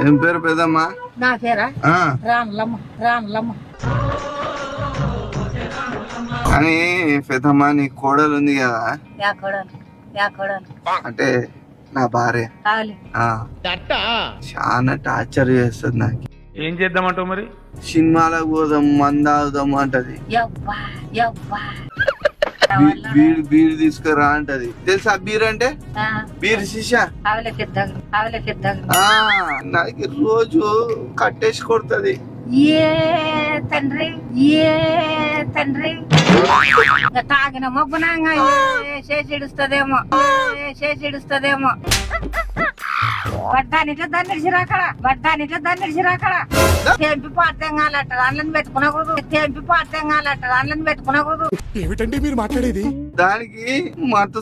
ఏం పేరు పెద్దమ్మా? నా పేరా రానులమ్మ. అని పెద్దమ్మా నీ కోడలు ఉంది కదా, యా కోడలు అంటే నా భార్య చాలా టార్చర్ చేస్తుంది నాకు. ఏం చేద్దామంటావు మరి? సినిమాలకు పోదాం మందాగుదాం అంటది, బీర్ తీసుకురా అంటది. తెలుసా బీర్ అంటే? బీర్ శిషా నాకు రోజు కట్టేసి కొడుతుంది. ఏ తండ్రి తాగిన మబ్బునంగా చేసిడుస్తుందేమో వడ్డానిట్లో దండిసిరాకడ తెంపి పార్థంగాలట్టారు అందులో పెట్టుకునకూడదు ఏమిటండి మీరు మాట్లాడేది? దానికి మత